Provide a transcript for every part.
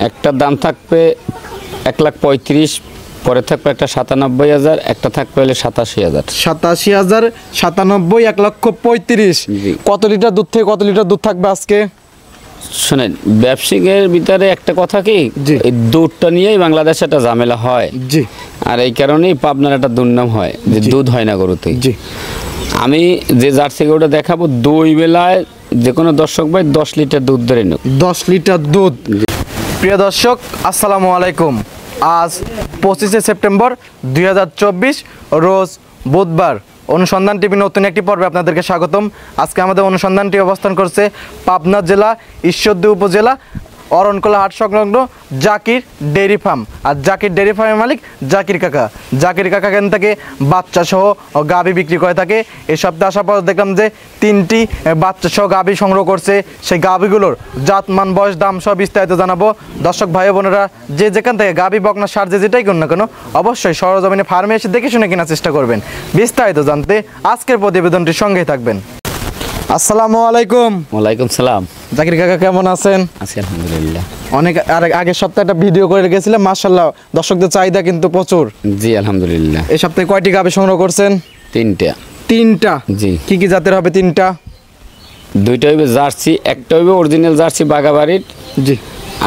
একটার দাম থাকবে 1,35,000, পরে থাকবে একটা 97,000, একটা থাকবে হলে 87,000। 87,000, 97, 1,35,000। কত লিটার দুধ থেকে কত লিটার দুধ থাকবে আজকে? শোনেন, ব্যবসায়িকের ভিতরে একটা কথা কি, এই দুধটা নিয়েই বাংলাদেশে একটা ঝামেলা হয়। জি। আর এই কারণেই পাবনার একটা দুর্নাম হয় যে দুধ হয় না গরুতে। জি। আমি যে জার্সি গরুটা দেখাবো, 2 বেলায় যে কোনো দর্শক ভাই 10 লিটার দুধ ধরে নেব। 10 লিটার দুধ। প্রিয় দর্শক, আসসালামু আলাইকুম। আজ 25শে সেপ্টেম্বর 2024, রোজ বুধবার। অনুসন্ধান টিভি নতুন একটি পর্বে আপনাদেরকে স্বাগতম। আজকে আমাদের অনুসন্ধানটি অবস্থান করছে পাবনা জেলা ঈশ্বরদী উপজেলা অরণকোলা হাট সংলগ্ন জাকির ডেইরি ফার্ম। আর জাকির ডেইরি ফার্মের মালিক জাকির কাকা। জাকির কাকা এখান থেকে বাচ্চা সহ গাভী বিক্রি করে থাকে। এই সপ্তাহে আসার পর দেখলাম যে 3টি বাচ্চা সহ গাভী সংগ্রহ করছে। সেই গাভীগুলোর জাত, মান, বয়স, দাম সব বিস্তারিত জানাবো। দর্শক ভাই বোনেরা যে যেখান থেকে গাভী, বকনা, ষাঁড় যে যেটাই করুন না কেন, অবশ্যই সরজমিনে ফার্মে এসে দেখে শুনে কেনার চেষ্টা করবেন। বিস্তারিত জানতে আজকের প্রতিবেদনটির সঙ্গেই থাকবেন। আসসালামু আলাইকুম। ওয়ালাইকুম সালাম। জাকির কাকা কেমন আছেন? আছি আলহামদুলিল্লাহ। অনেক আগের সপ্তাহে একটা ভিডিও করে রেখেছিলাম, মাশাআল্লাহ দর্শকদের চাহিদা কিন্তু প্রচুর। জি আলহামদুলিল্লাহ। এই সপ্তাহে কয়টি গাভী সংগ্রহ করছেন? 3টা। 3টা? জি। কি কি জাতের হবে 3টা? 2টা হইবে জার্সি, একটা হইবে অরিজিনাল জার্সি বাগাবাড়ির। জি।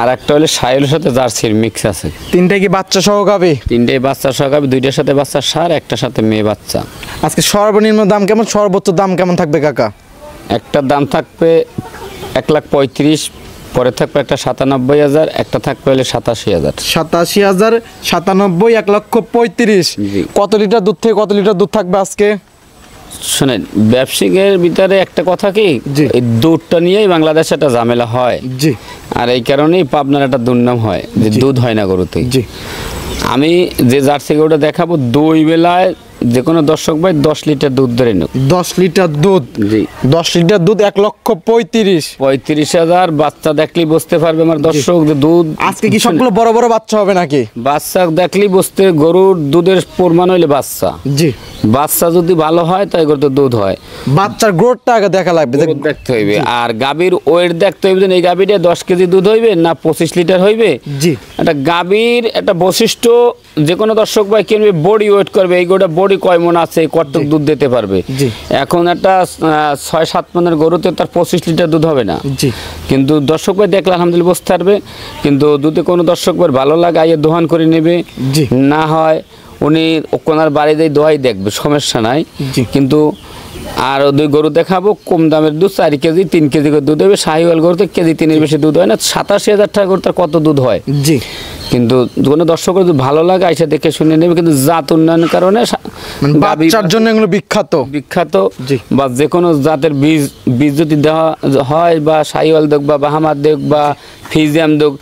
আর একটা হলে সাইলের সাথে জার্সির মিক্স আছে। 3টাই কি বাচ্চা সহ গাভী? 3টাই বাচ্চা সহ গাভী, 2টার সাথে বাচ্চা ষাঁড়, একটার সাথে মেয়ে বাচ্চা। আজকে সর্বনিম্ন দাম কেমন, সর্বোচ্চ দাম কেমন থাকবে কাকা? একটার দাম থাকবে 1,35,000, পরে থাকবে একটা 97,000, একটা থাকবে হলে 87,000। 87,000, 97, 1,35,000। কত লিটার দুধ থেকে কত লিটার দুধ থাকবে আজকে? শোনেন, ব্যবসায়িকের ভিতরে একটা কথা কি, এই দুধটা নিয়েই বাংলাদেশে একটা ঝামেলা হয়। জি। আর এই কারণেই পাবনার একটা দুর্নাম হয় যে দুধ হয় না গরুতে। জি। আমি যে জার্সি গরুটা দেখাবো, 2 বেলায় যে কোনো দর্শক ভাই 10 লিটার দুধ ধরে নেব। 10 লিটার দুধ। জি। 10 লিটার দুধ 1,35,000। 35,000। বাচ্চা দেখলেই বুঝতে পারবে আমার দর্শক যে দুধ আজকে কি সবগুলো বড় বড় বাচ্চা হবে নাকি? বাচ্চা দেখলেই বুঝতে, গরুর দুধের পরিমাণ হইলে বাচ্চা। জি। বাচ্চা যদি ভালো হয় তাই গরুতে দুধ হয়। বাচ্চার গ্রোথটা আগে দেখা লাগবে, দেখতে হইবে। আর গাভীর ওয়েট দেখতে হইবে, এই গাভীটা 10 কেজি দুধ হইবে না 25 লিটার হইবে। জি। একটা গাভীর একটা বৈশিষ্ট্য, যে কোনো দর্শক ভাই কিনবে বডি ওয়েট করবে, এই গরুটা বডি কয় মন আছে, কতটুকু দুধ দিতে পারবে। এখন একটা 6-7 মনের গরুতে তার 25 লিটার দুধ হবে না। জি। কিন্তু দর্শক ভাই দেখলে আলহামদুলিল্লাহ বুঝতে পারবে। কিন্তু দুধে কোনো দর্শক ভাই ভালো লাগে আইয়ে দোহান করে নেবে। জি। না হয় উনি ওনার বাড়িতেই দোয়াই দেখবে, সমস্যা নাই। কিন্তু আর 2 গরু দেখাবো কম দামের দুধ, 4 কেজি 3 কেজি করে দুধ হবে। শাহিওয়াল গরুতে কেজি 3-এর বেশি দুধ হয় না। 87,000 টাকা করে তার কত দুধ হয়। জি। কিন্তু কোনো দর্শকের যদি ভালো লাগে আইসা দেখে শুনে নেবে। কিন্তু জাত উন্নয়নের কারণে বাচ্চার জন্য এগুলো বিখ্যাত। বিখ্যাত। বা যে কোনো জাতের বীজ যদি দেওয়া হয়, বা শাহিওয়াল দেখ বা বাহামার দেখ বা ফিজিয়াম দেখ,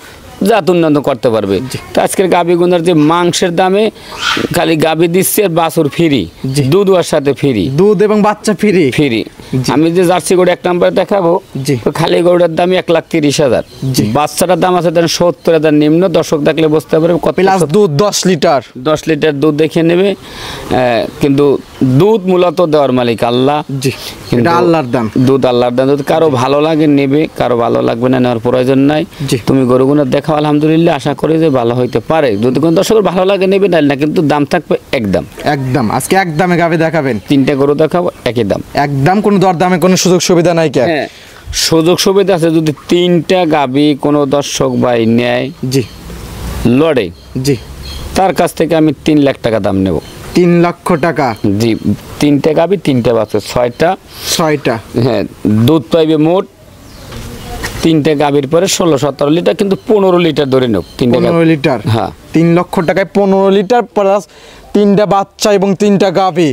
জাত উন্নত করতে পারবে। তো আজকের গাভী গুনার যে মাংসের দামে খালি গাভী দিচ্ছে আর বাছুর ফ্রি, দুধ ওর সাথে ফ্রি, দুধ এবং বাচ্চা ফ্রি। ফ্রি। আমি যে জার্সি গরু 1 নম্বরে দেখাবো, খালি গরুটার দাম 1,30,000। বাচ্চাটার দাম আছে 70,000 নিম্ন। দর্শক দেখলে বুঝতে পারবে কত। প্লাস দুধ 10 লিটার। 10 লিটার দুধ দেখে নেবে। কিন্তু দুধ মূলত দেওয়ার মালিক আল্লাহ। জি। এটা আল্লাহর দান। দুধ আল্লাহর দান। দুধ কারো ভালো লাগে নেবে, কারো ভালো লাগবে না, নেওয়ার প্রয়োজন নাই। তুমি গরুগুলো দেখাও, আলহামদুলিল্লাহ আশা করি যে ভালো হইতে পারে। যদি কোনো দর্শকের ভালো লাগে নেবে, না কিন্তু দাম থাকবে একদম। একদম। আজকে একদমে গাভী দেখাবেন? 3টা গরু দেখাবো, একই দাম একদম। কোনো দরদামে কোনো সুযোগ সুবিধা নাই কে? হ্যাঁ, সুযোগ সুবিধা আছে। যদি 3টা গাভী কোনো দর্শক ভাই নেয়, জি, লড়ে, জি, তার কাছ থেকে আমি 3 লাখ টাকা দাম নেব। 3 লক্ষ টাকা? জি। 3টা গাভী, 3টা বাচ্চা, 6টা। হ্যাঁ, দুধ পাইবে মোট 3টা গাভীর পরে 16-17 লিটার, কিন্তু 15 লিটার ধরে নেব। 15 লিটার? হ্যাঁ। 3 লক্ষ টাকায় 15 লিটার প্লাস 3টা বাচ্চা এবং 3টা গাভী।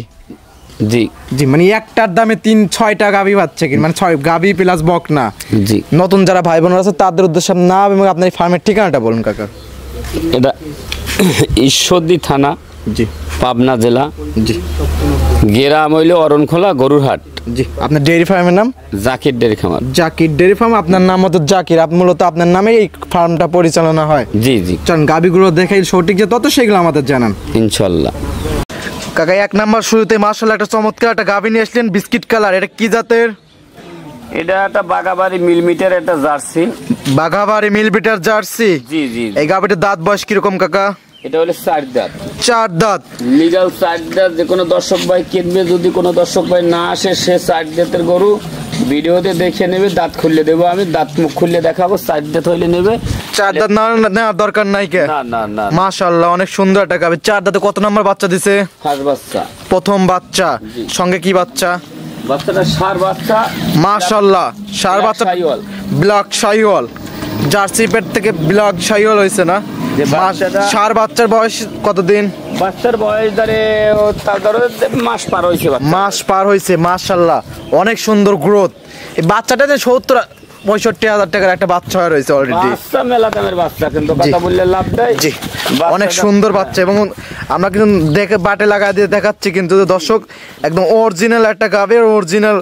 জি। জি। মানে একটার দামে 6টা গাভী পাচ্ছে, কি মানে 6 গাভী প্লাস বকনা। জি। নতুন যারা ভাই বোনেরা আছে তাদের উদ্দেশ্যে নাম এবং আপনার ফার্মের ঠিকানাটা বলুন কাকা। এটা ঈশ্বরদী থানা, জি, পাবনা জেলা। জি। গ্রাম হইল অরণখোলা গরুরহাট। জি। আপনার ডেইরি ফার্মের নাম? জাকির ডেইরি খামার। Zakir dairy farm. আপনার নাম মতো জাকির, মূলত আপনার নামে এই ফার্মটা পরিচালনা হয়? জি জি। চলুন গাভীগুলো দেখাই, সঠিক যে তত সেগুলো আমাদের জানান ইনশাল্লাহ। কাকা 1 নাম্বার শুরুতে মাশাআল্লাহ একটা চমৎকার একটা গাভী নিয়ে আসলেন, বিস্কিট কালার। এটা কি জাতের? এটা একটা বাগাবাড়ি মিলিমিটার একটা জার্সি। বাঘাবাড়ি মিলবিটার জার্সি। জি জি। এই গাবিটার দাঁত বয়স কিরকম কাকা? এটা হলো 4 দাঁত। 4 দাঁত। লিগাল 4 দাঁত। যে কোনো দর্শক ভাই কিনবে, যদি কোনো দর্শক ভাই না আসে, সে 4 দাঁতের গরু ভিডিওতে দেখে নেবে। দাঁত খুললে দেবো আমি, দাঁত মুখ খুললে দেখাবো। 4 দাঁত হইলে নেবে। 4 দাঁত না নেওয়ার দরকার নাই কে? না না না। মাশাআল্লাহ অনেক সুন্দর একটা গাবি। 4 দাঁতে কত নাম্বার বাচ্চা দিছে? ফার্স্ট বাচ্চা। প্রথম বাচ্চা। সঙ্গে কি বাচ্চা? বাচ্চাটা ষাঁড় বাচ্চা। মাশাআল্লাহ ষাঁড় বাচ্চা, ব্ল্যাক শাইওয়াল। জার্সি পেট থেকে ব্ল্যাক শাইওয়াল হইছে না? ষাঁড় বাচ্চার বয়স কতদিন? বাচ্চার বয়স ধরে মাস পার হয়েছে। মাস পার হয়েছে। মাশাআল্লাহ অনেক সুন্দর গ্রোথ। এই বাচ্চাটাতে 70-65 হাজার টাকার একটা বাচ্চা হয়ে রয়েছে অলরেডি। বাচ্চা মেলা দামের বাচ্চা, কিন্তু কথা বললে লাভ দেয়। জি অনেক সুন্দর বাচ্চা, এবং আমরা কিন্তু দেখে বাটে লাগা দিয়ে দেখাচ্ছি, কিন্তু দর্শক একদম অরিজিনাল একটা গাভীর, অরিজিনাল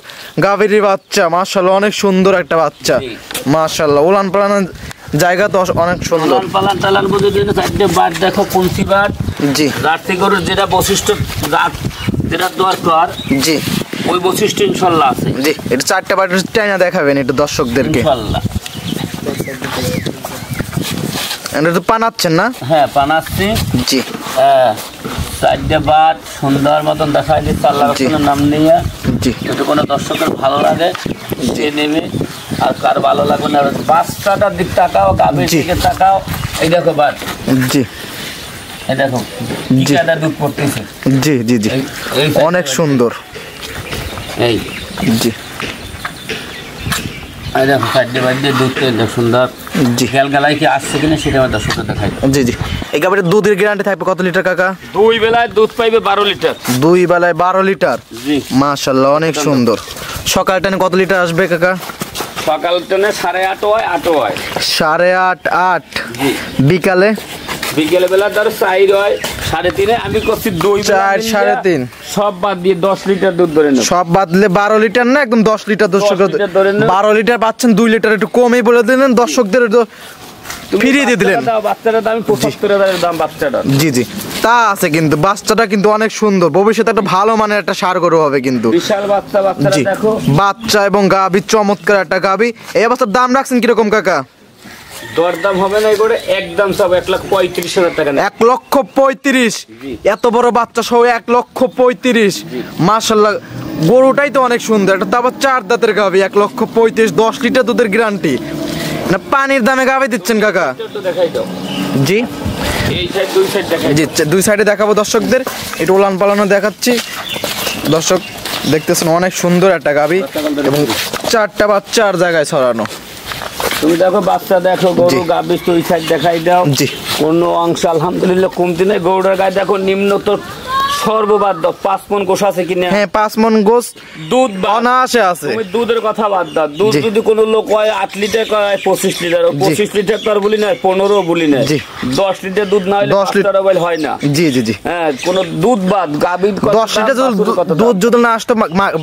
গাভীরই বাচ্চা। মাশাআল্লাহ অনেক সুন্দর একটা বাচ্চা। মাশাআল্লাহ উলান পালান জায়গা তো অনেক সুন্দর। পালান টালান বুঝে দিন। চারটে বাট দেখো, কুলসি বাট। জি। জার্সি গরুর যেটা বৈশিষ্ট্য, যেটা দরকার, জি ওই বৈশিষ্ট্য ইনশাআল্লাহ আছে। জি। এটা 4টা বাট টাইনা দেখাবেন একটু দর্শকদেরকে ইনশাআল্লাহ। এটা তো পানাচ্ছেন না? হ্যাঁ পানাচ্ছি। জি। হ্যাঁ 4টে বাট সুন্দর মতন দেখাই দিচ্ছে আল্লাহর রাসূলের নাম নিয়ে। জি। যদি কোনো দর্শকের ভালো লাগে সে নেবে, আর কার ভালো লাগবে না। বাচ্চাটার দিক তাকাও, গাভীর দিকে তাকাও। এই দেখো বাট। জি। এই দেখো টিকাটা দুধ পড়তেছে। জি জি জি অনেক সুন্দর। এই জি। এই দেখো 4টে বাট দিয়ে দুধ সুন্দর। জি। গালগালাই কি আসছে কিনা সেটা আমার দর্শকদের দেখাই। জি জি। এই গাভীর দুধের গ্যারান্টি থাকবে কত লিটার কাকা? 2 বেলায় দুধ পাইবে 12 লিটার। 2 বেলায় 12 লিটার। জি। মাশাআল্লাহ অনেক সুন্দর। সকাল টাইমে কত লিটার আসবে কাকা? সকাল টাইমে 8:30 হয়, 8 হয়। 8:30 8। জি। বিকালে? বিকেলে বেলা ধরো 4 হয়, 3:30। আমি করছি 2 4 3.5। সব বাদ দিয়ে 10 লিটার দুধ ধরে নেব। সব বাদলে 12 লিটার না, একদম 10 লিটার। দর্শক 12 লিটার পাচ্ছেন, 2 লিটার একটু কমই বলে দিলেন দর্শকদের, ফিরিয়ে দিয়ে দিলেন। বাচ্চাটার দাম 75,000 দাম বাচ্চাটার। জি জি তা আছে, কিন্তু বাচ্চাটা কিন্তু অনেক সুন্দর। ভবিষ্যতে একটা ভালো মানের একটা ষাঁড় গরু হবে কিন্তু। বিশাল বাচ্চা। বাচ্চাটা দেখো, বাচ্চা এবং গাভী চমৎকার একটা গাভী। এই অবস্থার দাম রাখছেন কিরকম কাকা? দরদাম হবে না করে, একদম সব 1,35,000 টাকা। 1,35,000? এত বড় বাচ্চা সহ 1,35,000? মাশাআল্লাহ গরুটাই তো অনেক সুন্দর। এটা তো আবার 4 দাঁতের গাভী। 1,35,000, 10 লিটার দুধের গ্যারান্টি। না পানির দামে গাভী দিচ্ছেন কাকা? দেখাই দাও। জি। এই সাইড, 2 সাইড দেখাই। জি 2 সাইডে দেখাবো দর্শকদের। একটু উলান পালানো দেখাচ্ছি। দর্শক দেখতেছেন অনেক সুন্দর একটা গাভী, এবং 4টা বাচ্চা আর জায়গায় ছড়ানো। তুমি দেখো বাচ্চা দেখো, গরু গাভী 2 সাইড দেখাই দাও। জি। কোনো অংশ আলহামদুলিল্লাহ কমতি নেই। গরুটার গায়ে দেখো নিম্ন তো সর্ববাদ দাও 5 মণ গোশ আছে কিনা? হ্যাঁ 5 মণ গোশ দুধ অনায়াসে আছে। তুমি দুধের কথা বাদ দাও। দুধ যদি কোনো লোক হয় 8 লিটার কয় 25 লিটার, 25 লিটার তো আর বলি না, 15 বলি না। 10 লিটার দুধ না হলে 10 লিটার বল হয় না। জি জি জি। হ্যাঁ কোনো দুধ বাদ গাভীর 10 লিটার দুধ যদি না আসতো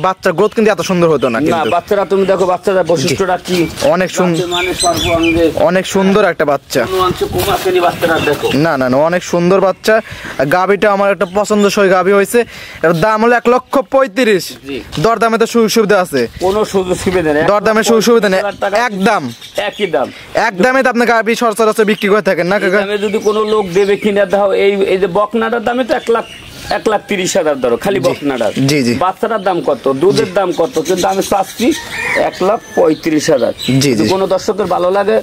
বাচ্চার গ্রোথ কিন্তু এত সুন্দর হতো না। না বাচ্চারা তুমি দেখো বাচ্চাদের বৈশিষ্ট্যটা কি অনেক সুন্দর, মানে সর্বাঙ্গে অনেক সুন্দর একটা বাচ্চা। কোনো অংশ কম আসেনি বাচ্চারা দেখো। না না না অনেক সুন্দর বাচ্চা। গাভীটা আমার একটা পছন্দসই গাভী হয়েছে। এর দাম হলো 1,35,000। দরদামে তো সুযোগ সুবিধা আছে? কোনো সুযোগ সুবিধা নেই, দরদামে সুযোগ সুবিধা নেই, একদম একই দাম। একদমে তো আপনি গাভী সচরাচর বিক্রি করে থাকেন না কাকা? যদি কোনো লোক দেবে কিনে দাও, এই যে বকনাটার দামে তো 1,30,000 ধরো খালি বকনাটার। জি জি। বাচ্চাটার দাম কত, দুধের দাম কত, কিন্তু আমি চাচ্ছি 1,35,000। জি জি। কোনো দর্শকের ভালো লাগে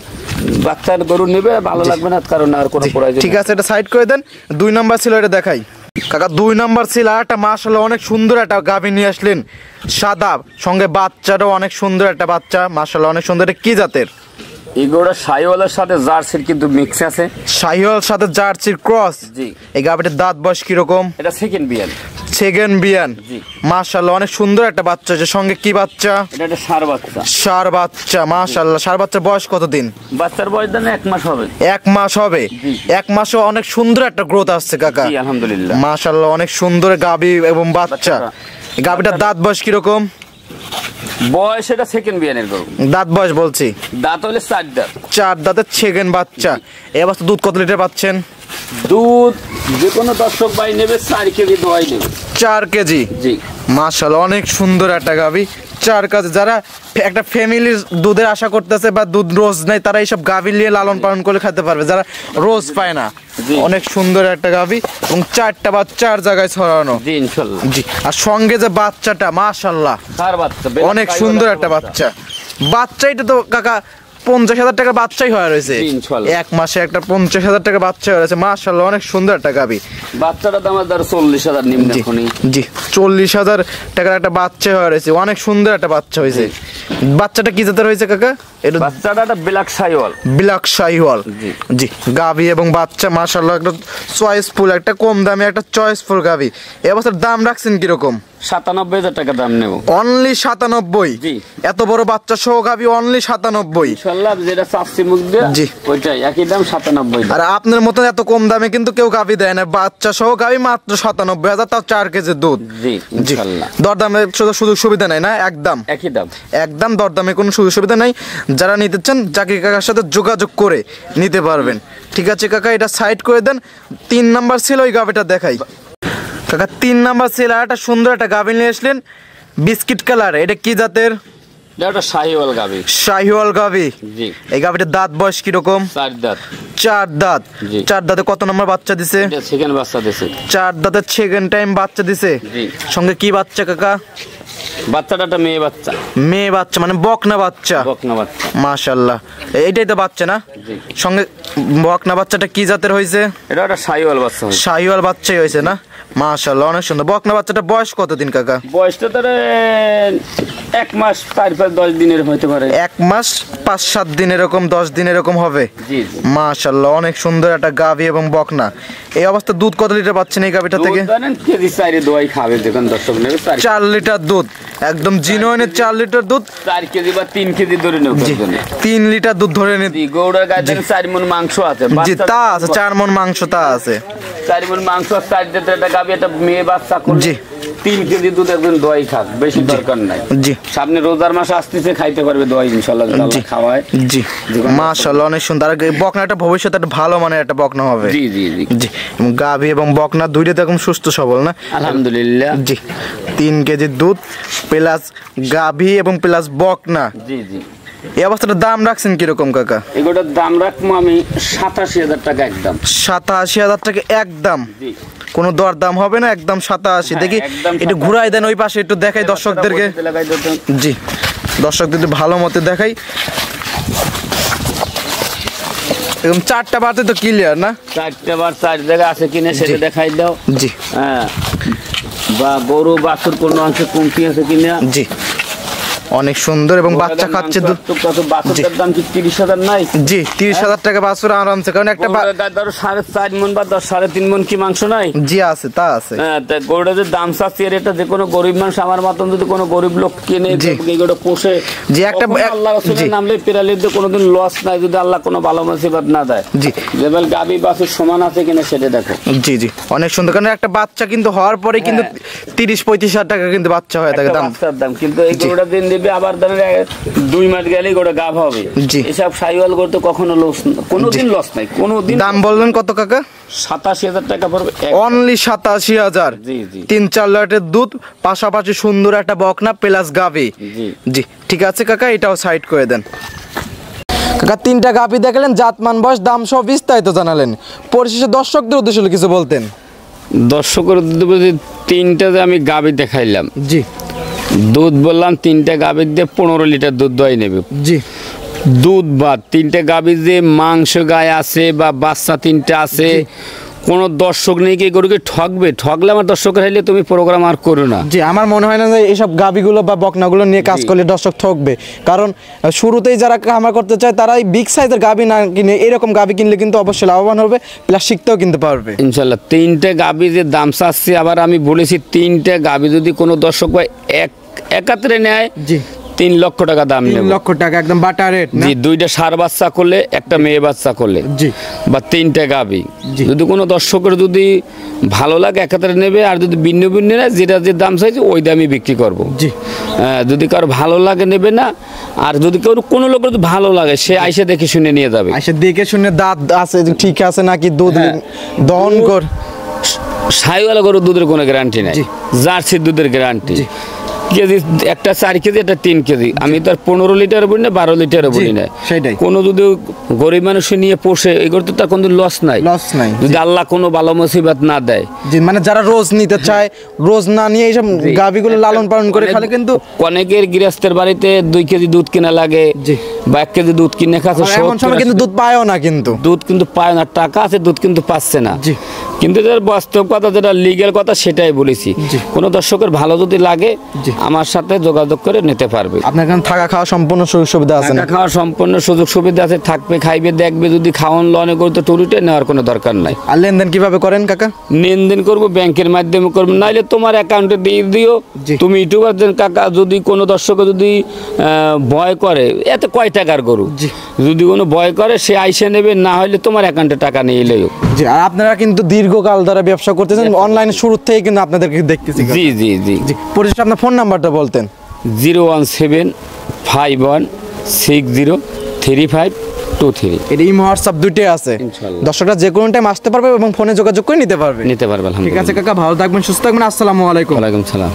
বাচ্চার গরু নেবে, ভালো লাগবে না কারণ আর কোনো প্রয়োজন। ঠিক আছে এটা সাইড করে দেন। 2 নাম্বার ছিল, এটা দেখাই কাকা। 2 নাম্বার ছিল আর একটা মাশাআল্লাহ অনেক সুন্দর একটা গাভী নিয়ে আসলেন, সাদা, সঙ্গে বাচ্চাটাও অনেক সুন্দর একটা বাচ্চা। মাশাআল্লাহ অনেক সুন্দর। এটা কি জাতের? এগুলো শাহিওয়ালের সাথে জার্সির কিন্তু মিক্স আছে। শাহিওয়াল সাথে জার্সির ক্রস। জি। এই গাভীটার দাঁত বয়স কি রকম? এটা সেকেন্ড বিয়ান। সেকেন্ড বিয়ান। জি। মাশাআল্লাহ অনেক সুন্দর একটা বাচ্চা। এর সঙ্গে কি বাচ্চা? এটা একটা ষাঁড় বাচ্চা। ষাঁড় বাচ্চা। মাশাআল্লাহ ষাঁড় বাচ্চার বয়স কতদিন? বাচ্চার বয়স দেন 1 মাস হবে। 1 মাস হবে। 1 মাসে অনেক সুন্দর একটা গ্রোথ আসছে কাকা। জি আলহামদুলিল্লাহ। মাশাআল্লাহ অনেক সুন্দর গাভী এবং বাচ্চা। গাভীটার দাঁত বয়স কি রকম? বয়স এটা সেকেন্ড বিয়ানের গরু। দাঁত বয়স বলছি? দাঁত হলে 4 দাঁত। 4 দাঁতের সেকেন্ড বাচ্চা। এই অবস্থা দুধ কত লিটার পাচ্ছেন? দুধ যে কোনো দর্শক ভাই নেবে 4 কেজি দোয়াই নেবে। 4 কেজি। জি। মাশাআল্লাহ অনেক সুন্দর একটা গাভী। চার কাজ, যারা একটা ফ্যামিলির দুধের আশা করতেছে বা দুধ রোজ নেই, তারা এইসব গাভী নিয়ে লালন পালন করে খেতে পারবে, যারা রোজ পায় না। অনেক সুন্দর একটা গাভী এবং চারটা বাচ্চা আর জায়গায় ছড়ানো। জি ইনশাআল্লাহ। জি, আর সঙ্গে যে বাচ্চাটা মাশাআল্লাহ অনেক সুন্দর একটা বাচ্চা। বাচ্চাইটা তো কাকা 50,000 টাকার বাচ্চাই হয়ে রয়েছে, এক মাসে একটা 50,000 টাকার বাচ্চা হয়ে রয়েছে মাশাআল্লাহ, অনেক সুন্দর একটা গাভী। বাচ্চাটার দাম ধর 40,000 নিম্ন এখনই। জি 40,000 টাকার একটা বাচ্চা হয়ে রয়েছে, অনেক সুন্দর একটা বাচ্চা হয়েছে। বাচ্চাটা কি জাতের হয়েছে কাকা? এটা বাচ্চাটা একটা ব্ল্যাক শাহিওয়াল। ব্ল্যাক শাহিওয়াল। জি, গাভী এবং বাচ্চা মাশাআল্লাহ একটা চয়েসফুল, একটা কম দামে একটা চয়েসফুল গাভী। এই অবস্থার দাম রাখছেন কিরকম? 97,000 টাকা দাম নেব। অনলি 97? জি। এত বড় বাচ্চা সহ গাভী অনলি 97? ইনশাআল্লাহ যেটা চাচ্ছি মুখ দিয়ে জি ওইটাই একই দাম 97,000। আর আপনার মতন এত কম দামে কিন্তু কেউ গাভী দেয় না, বাচ্চা সহ গাভী মাত্র 97,000, তাও 4 কেজি দুধ। জি ইনশাআল্লাহ। দরদামে সুযোগ সুবিধা নাই না? একদম একই দাম, একদম দরদামে কোনো সুযোগ সুবিধা নাই। যারা নিতে চান জাকির কাকার সাথে যোগাযোগ করে নিতে পারবেন। ঠিক আছে কাকা, এটা সাইড করে দেন। 3 নাম্বার ছিল ওই গাভীটা দেখাই কাকা। 3 নাম্বার ছিল একটা সুন্দর একটা গাভী নিয়ে আসলেন, বিস্কিট কালার। এটা কি জাতের? এটা শাহিওয়াল গাভী। শাহিওয়াল গাভী। জি। এই গাভীটার দাঁত বয়স কিরকম? 4 দাঁত। 4 দাঁত। 4 দাঁতে কত নম্বর বাচ্চা দিছে? এটা সেকেন্ড বাচ্চা দিছে। 4 দাঁতের সেকেন্ড টাইম বাচ্চা দিছে। জি। সঙ্গে কি বাচ্চা কাকা? বাচ্চাটা একটা মেয়ে বাচ্চা। মেয়ে বাচ্চা মানে বকনা বাচ্চা। বকনা বাচ্চা মাশাআল্লাহ, এইটাই তো বাচ্চা না? জি। সঙ্গে বকনা বাচ্চাটা কি জাতের হয়েছে? এটা একটা শাহিওয়াল বাচ্চা। শাহিওয়াল বাচ্চাই হয়েছে না? মাশাআল্লাহ অনেক সুন্দর। বকনা বাচ্চাটা বয়স কতদিন কাকা? বয়সটা তার 1 মাস 4-5-10 দিনের হতে পারে। 1 মাস 5-7 দিন এরকম, 10 দিন এরকম হবে। জি। মাশাআল্লাহ অনেক সুন্দর একটা গাভী এবং বকনা। এই অবস্থা দুধ কত লিটার পাচ্ছেন এই গাভীটা থেকে? কেজি 4 দোয়াই খাবে দেখুন দর্শক নেবে। 4 লিটার দুধ, একদম জিনুইনের 4 লিটার দুধ। 4 কেজি বা 3 কেজি ধরে নেব। 3 লিটার দুধ ধরে নিন। জি, গৌড়ার গায়ে 4 মণ মাংস আছে। জি তা আছে, 4 মণ মাংস তা আছে। 4 মণ মাংস 4 লিটার একটা গাভী, একটা মেয়ে বাচ্চা করলে জি 3 কেজি দুধ একদম দোয়াই খাক, বেশি দরকার নাই। জি। সামনে রোজার মাস আসতেছে, খাইতে পারবে দোয়াই ইনশাআল্লাহ, আল্লাহ খাওয়ায়। জি মাশাআল্লাহ অনেক সুন্দর। আর এই বকনাটা ভবিষ্যতে একটা ভালো মানের একটা বকনা হবে। জি জি জি জি। গাভী এবং বকনা দুইটাই একদম সুস্থ সবল না? আলহামদুলিল্লাহ। জি 3 কেজি দুধ প্লাস গাভী এবং প্লাস বকনা। জি জি। এই অবস্থাটার দাম রাখছেন কিরকম কাকা? এগুলোর দাম রাখবো আমি 87,000 টাকা একদম। 87,000 টাকা একদম? জি। কোনো দর দাম হবে না, একদম 87। দেখি একদম একটু ঘুরাই দেন ওই পাশে, একটু দেখাই দর্শকদেরকে। জি দর্শকদের ভালো মতে দেখাই। এরকম 4টা বারতে তো ক্লিয়ার না? 4টা বার 4 জায়গা আছে কিনা সেটা দেখাই দাও। জি। হ্যাঁ, বা গরু বাছুর কোনো অংশে কমতি আছে কিনা। জি অনেক সুন্দর এবং বাচ্চা খাচ্ছে দুধ। কত বাছুরের দাম কি 30,000 নাই? জি 30,000 টাকা বাছুর আরামসে, কারণ একটা ধরো 4.5 মণ বা 3.5 মণ কি মাংস নাই? জি আছে, তা আছে। হ্যাঁ, তা গরুটা যে দাম চাচ্ছি এর, এটা যে কোনো গরিব মানুষ আমার মতন যদি কোনো গরিব লোক কিনে এগুলো পোষে, জি একটা আল্লাহ রাসূলের নামে পেরালিতে কোনোদিন লস নাই, যদি আল্লাহ কোনো ভালো মুসিবত না দেয়। জি লেভেল গাবি বাছুর সমান আছে কিনা সেটা দেখো। জি জি অনেক সুন্দর, কারণ একটা বাচ্চা কিন্তু হওয়ার পরে কিন্তু 30-35,000 টাকা কিন্তু বাচ্চা হয়ে থাকে দাম। কিন্তু এই গরুটা দিন দিবে আবার 2 মাস গেলেই গোটা গাভ হবে। এসব সাইওয়াল করতে কখনো লস, কোনোদিন লস নাই কোনোদিন। দাম বললেন কত কাকা? 87,000 টাকা পড়বে অনলি 87,000। জি জি। 3-4 লিটার দুধ, পাশাপাশি সুন্দর একটা বকনা প্লাস গাভী। জি জি ঠিক আছে কাকা, এটাও সাইড করে দেন কাকা। 3টা গাভী দেখলেন, জাতমান বয়স দাম সব বিস্তারিত জানালেন। পরিশেষে দর্শকদের উদ্দেশ্যে কিছু বলতেন? দর্শকের উদ্দেশ্যে 3টা যে আমি গাভী দেখাইলাম, জি দুধ বললাম 3টা গাভীর দিয়ে 15 লিটার দুধ দই নেবে। জি। দুধ বা 3টা গাভীর যে মাংস গায়ে আছে বা বাচ্চা 3টা আছে, কোনো দর্শক নেই কি গরুকে ঠকবে? ঠকলে আমার দর্শকের হাইলে তুমি প্রোগ্রাম আর করো না। জি আমার মনে হয় না যে এইসব গাভীগুলো বা বকনাগুলো নিয়ে কাজ করলে দর্শক ঠকবে, কারণ শুরুতেই যারা খামার করতে চায় তারা এই বিগ সাইজের গাভী না কিনে এরকম গাভী কিনলে কিন্তু অবশ্যই লাভবান হবে, প্লাস শিখতেও কিনতে পারবে ইনশাল্লাহ। 3টা গাভী যে দাম চাচ্ছি, আবার আমি বলেছি 3টা গাভী যদি কোনো দর্শক ভাই একাত্রে নেয়, জি 3 লক্ষ টাকা দাম নেব। 3 লক্ষ টাকা একদম বাটা রেট। জি 2টা ষাঁড় বাচ্চা করলে, একটা মেয়ে বাচ্চা করলে, জি বা 3টা গাভী। যদি কোনো দর্শকের যদি ভালো লাগে একাত্রে নেবে, আর যদি ভিন্ন ভিন্ন নেয় যেটা যে দাম চাইছে ওই দামই বিক্রি করবো। জি যদি কারো ভালো লাগে নেবে না, আর যদি কোনো লোকের ভালো লাগে সে আইসা দেখে শুনে নিয়ে যাবে। আইসা দেখে শুনে দাঁত আছে ঠিক আছে নাকি, দুধ দহন কর। সাইওয়ালা গরুর দুধের কোনো গ্যারান্টি নাই, জার্সির দুধের গ্যারান্টি। কেজি, একটা 4 কেজি, একটা 3 কেজি। আমি তো আর 15 লিটার বলি না, 12 লিটার বলি না। সেটাই। কোনো যদি গরিব মানুষ নিয়ে পোষে, এগুলো তো তার কোনো লস নাই। লস নাই। যদি আল্লাহ কোনো ভালো মুসিবত না দেয়। জি, মানে যারা রোজ নিতে চায়, রোজ না নিয়ে এইসব গাভীগুলো লালন পালন করে খালে কিন্তু অনেকের গৃহস্থের বাড়িতে 2 কেজি দুধ কিনা লাগে, জি। বা 1 কেজি দুধ কিনে খাচ্ছে। এমন সময় কিন্তু দুধ পায়ও না, কিন্তু দুধ কিন্তু পায় না, টাকা আছে, দুধ কিন্তু পাচ্ছে না। জি। কিন্তু যার বাস্তব কথা, যেটা লিগ্যাল কথা, সেটাই বলেছি। জি। কোনো দর্শকের ভালো যদি লাগে, জি। আমার সাথে যোগাযোগ করে নিতে পারবে। আপনার এখানে থাকা খাওয়া সম্পূর্ণ সুযোগ সুবিধা আছে না? টাকা খাওয়ার সম্পূর্ণ সুযোগ সুবিধা আছে, থাকবে, খাইবে, দেখবে। যদি খাওয়ান লনে করে তো টুরিটে নেওয়ার কোনো দরকার নাই। আর লেনদেন কিভাবে করেন কাকা? লেনদেন করবো ব্যাংকের মাধ্যমে করবো, নাইলে তোমার অ্যাকাউন্টে দিয়ে দিও। জি। তুমি ইউটিউবার দেন কাকা, যদি কোনো দর্শক যদি ভয় করে, এত কয় টাকার গরু, জি। যদি কোনো ভয় করে, সে আইসে নেবে, না হলে তোমার অ্যাকাউন্টে টাকা নিয়ে এলেও। জি। আর আপনারা কিন্তু দীর্ঘকাল ধরে ব্যবসা করতেছেন, অনলাইন শুরু থেকে কিন্তু আপনাদেরকে দেখতেছি। জি জি জি জি। পরিশেষে আপনার ফোন নাম্বারটা বলতেন। 01751603523। এটা ইমো হোয়াটসঅ্যাপ দুইটাই আছে, ইনশাআল্লাহ। দর্শকরা যে কোনো টাইম আসতে পারবে এবং ফোনে যোগাযোগ করে নিতে পারবে। নিতে পারবে। ঠিক আছে কাকা, ভালো থাকবেন, সুস্থ থাকবেন। আসসালামু আলাইকুম। ওয়ালাইকুম সালাম।